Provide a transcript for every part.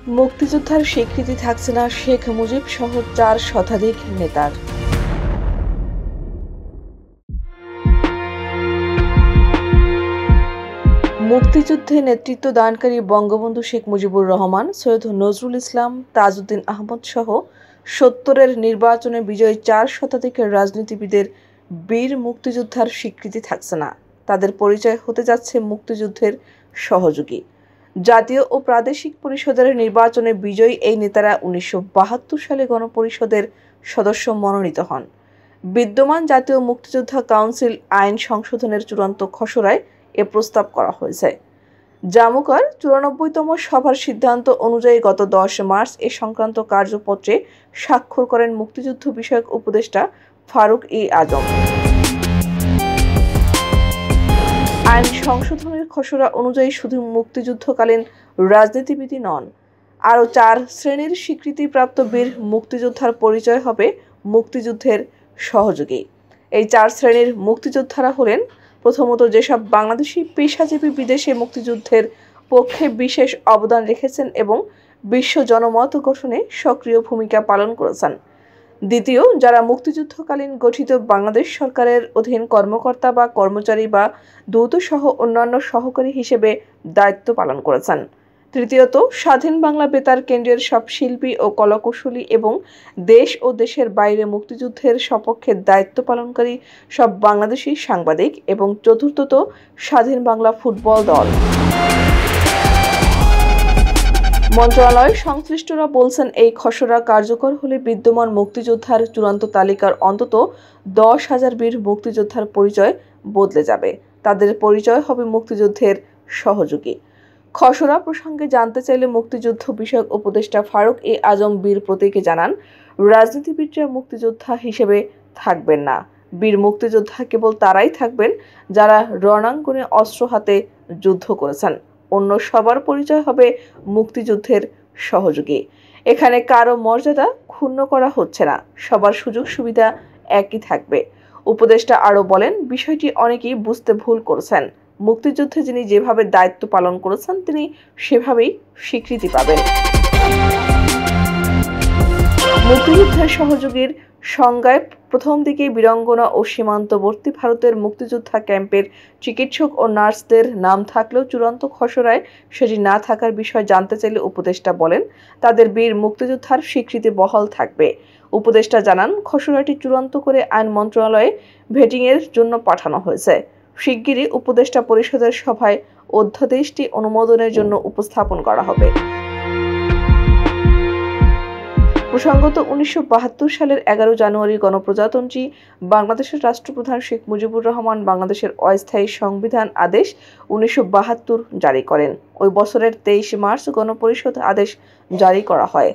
মুক্তিযোদ্ধার স্বীকৃতি থাকছে না শেখ মুজিব সহ 4 শতাধিক নেতার। মুক্তিযুদ্ধে নেতৃত্ব দানকারী বঙ্গবন্ধু শেখ মুজিবুর রহমান, সৈয়দ নজরুল ইসলাম, তাজউদ্দিন আহমদ সহ 70-এর নির্বাচনে বিজয়ী 4 শতাধিকের রাজনীতিবিদের বীর মুক্তিযোদ্ধার স্বীকৃতি থাকছে না। তাদের পরিচয় হতে যাচ্ছে মুক্তিযুদ্ধের সহযোগী। জাতীয় ও প্রাদেশিক পরিষদের নির্বাচনে বিজয়ী এই নেতারা 1972 সালে গণপরিষদের সদস্য মনোনীত হন। বিদ্যমান জাতীয় মুক্তিযোদ্ধা কাউন্সিল আইন সংশোধনের চূড়ান্ত খসড়ায় এ প্রস্তাব করা হয়েছে। জামুকার 94তম সভার সিদ্ধান্ত অনুযায়ী গত 10 মার্চ এ সংক্রান্ত কার্যপত্রে স্বাক্ষর করেন মুক্তিযুদ্ধ বিষয়ক উপদেষ্টা ফারুক-ই আজম। আইন সংশোধনের খসড়া অনুযায়ী শুধু মুক্তিযুদ্ধকালীন রাজনীতিবিদই নন, আরও 4 শ্রেণীর স্বীকৃতিপ্রাপ্ত বীর মুক্তিযোদ্ধার পরিচয় হবে মুক্তিযুদ্ধের সহযোগী। এই 4 শ্রেণীর মুক্তিযোদ্ধারা হলেন: প্রথমত, যেসব বাংলাদেশি পেশাজীবী বিদেশে মুক্তিযুদ্ধের পক্ষে বিশেষ অবদান রেখেছেন এবং বিশ্ব জনমত গঠনে সক্রিয় ভূমিকা পালন করেছেন। দ্বিতীয়, যারা মুক্তিযুদ্ধকালীন গঠিত বাংলাদেশ সরকারের অধীন কর্মকর্তা বা কর্মচারী বা দূত সহ অন্যান্য সহকারী হিসেবে দায়িত্ব পালন করেছেন। তৃতীয়ত, স্বাধীন বাংলা বেতার কেন্দ্রের সব শিল্পী ও কলাকুশলী এবং দেশ ও দেশের বাইরে মুক্তিযুদ্ধের সপক্ষে দায়িত্ব পালনকারী সব বাংলাদেশি সাংবাদিক। এবং চতুর্থত, স্বাধীন বাংলা ফুটবল দল। মন্ত্রণালয় সংশ্লিষ্টরা বলছেন, এই খসড়া কার্যকর হলে বিদ্যমান মুক্তিযোদ্ধার চূড়ান্ত তালিকার অন্তত 10,000 বীর মুক্তিযোদ্ধার পরিচয় বদলে যাবে। তাদের পরিচয় হবে মুক্তিযুদ্ধের সহযোগী। খসড়া প্রসঙ্গে জানতে চাইলে মুক্তিযুদ্ধ বিষয়ক উপদেষ্টা ফারুক-ই আজম বীর প্রতীকে জানান, রাজনীতিবিদরা মুক্তিযোদ্ধা হিসেবে থাকবেন না। বীর মুক্তিযোদ্ধা কেবল তারাই থাকবেন যারা রণাঙ্গনে অস্ত্র হাতে যুদ্ধ করেছেন। অন্য সবার পরিচয় হবে মুক্তিযুদ্ধের সহযোগী। এখানে কারো মর্যাদা ক্ষুণ্ণ করা হচ্ছে না, সবার সুযোগ সুবিধা একই থাকবে। উপদেষ্টা আরও বলেন, বিষয়টি অনেকেই বুঝতে ভুল করেছেন। মুক্তিযুদ্ধে যিনি যেভাবে দায়িত্ব পালন করেছেন তিনি সেভাবেই স্বীকৃতি পাবেন। মুক্তিযুদ্ধের সহযোগীর সংজ্ঞায় প্রথম দিকে বীরাঙ্গনা ও সীমান্তবর্তী ভারতের মুক্তিযোদ্ধা ক্যাম্পের চিকিৎসক ও নার্সদের নাম থাকলেও চূড়ান্ত খসড়ায় সেটি না থাকার বিষয়ে জানতে চাইলে উপদেষ্টা বলেন, তাদের বীর মুক্তিযোদ্ধার স্বীকৃতি বহাল থাকবে। উপদেষ্টা জানান, খসড়াটি চূড়ান্ত করে আইন মন্ত্রণালয়ে ভেটিংয়ের জন্য পাঠানো হয়েছে। শিগগিরই উপদেষ্টা পরিষদের সভায় অধ্যাদেশটি অনুমোদনের জন্য উপস্থাপন করা হবে। প্রসঙ্গত, 1972 সালের 11 জানুয়ারি গণপ্রজাতন্ত্রী বাংলাদেশের রাষ্ট্রপ্রধান শেখ মুজিবুর রহমান বাংলাদেশের অস্থায়ী সংবিধান আদেশ 1972 জারি করেন। ওই বছরের 23 মার্চ গণপরিষদ আদেশ জারি করা হয়।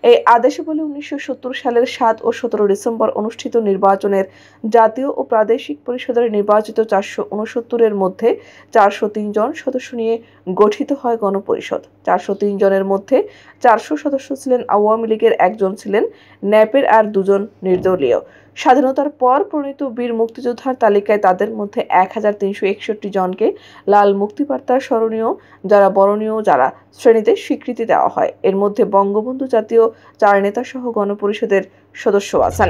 এই আদেশে বলে 1970 সালের 7 ও 17 ডিসেম্বর অনুষ্ঠিত নির্বাচনের জাতীয় ও প্রাদেশিক পরিষদের নির্বাচিত 469-এর মধ্যে 403 জন সদস্য নিয়ে গঠিত হয় গণপরিষদ। 403 জনের মধ্যে 400 সদস্য ছিলেন আওয়ামী লীগের, 1 জন ছিলেন ন্যাপের আর 2 জন নির্দলীয়। স্বাধীনতার পর প্রণীত বীর মুক্তিযোদ্ধার তালিকায় তাদের মধ্যে 1361 জনকে লাল মুক্তিবার্তা স্মরণীয় যারা বরণীয় যারা শ্রেণীতে স্বীকৃতি দেওয়া হয়। এর মধ্যে বঙ্গবন্ধু জাতীয় 4 নেতা সহ গণপরিষদের সদস্য আছেন।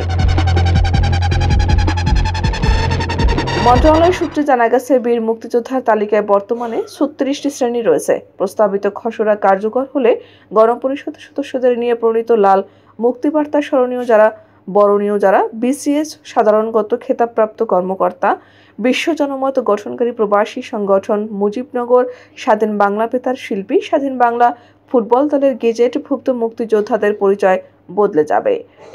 মন্ত্রণালয় সূত্রে জানা গেছে, বীর মুক্তিযোদ্ধার তালিকায় বর্তমানে 36টি শ্রেণী রয়েছে। প্রস্তাবিত খসড়া কার্যকর হলে গণপরিষদ সদস্যদের নিয়ে প্রণীত লাল মুক্তিবার্তা স্মরণীয় যারা বরণীয় যারা, বিসিএস সাধারণগত খেতাবপ্রাপ্ত কর্মকর্তা, বিশ্ব জনমত গঠনকারী প্রবাসী সংগঠন মুজিবনগর, স্বাধীন বাংলা বেতার শিল্পী, স্বাধীন বাংলা ফুটবল দলের গেজেটভুক্ত মুক্তিযোদ্ধাদের পরিচয় বদলে যাবে।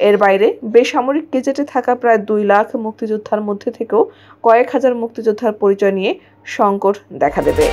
এর বাইরে বেসামরিক গেজেটে থাকা প্রায় 2 লাখ মুক্তিযোদ্ধার মধ্যে থেকেও কয়েক হাজার মুক্তিযোদ্ধার পরিচয় নিয়ে সংকট দেখা দেবে।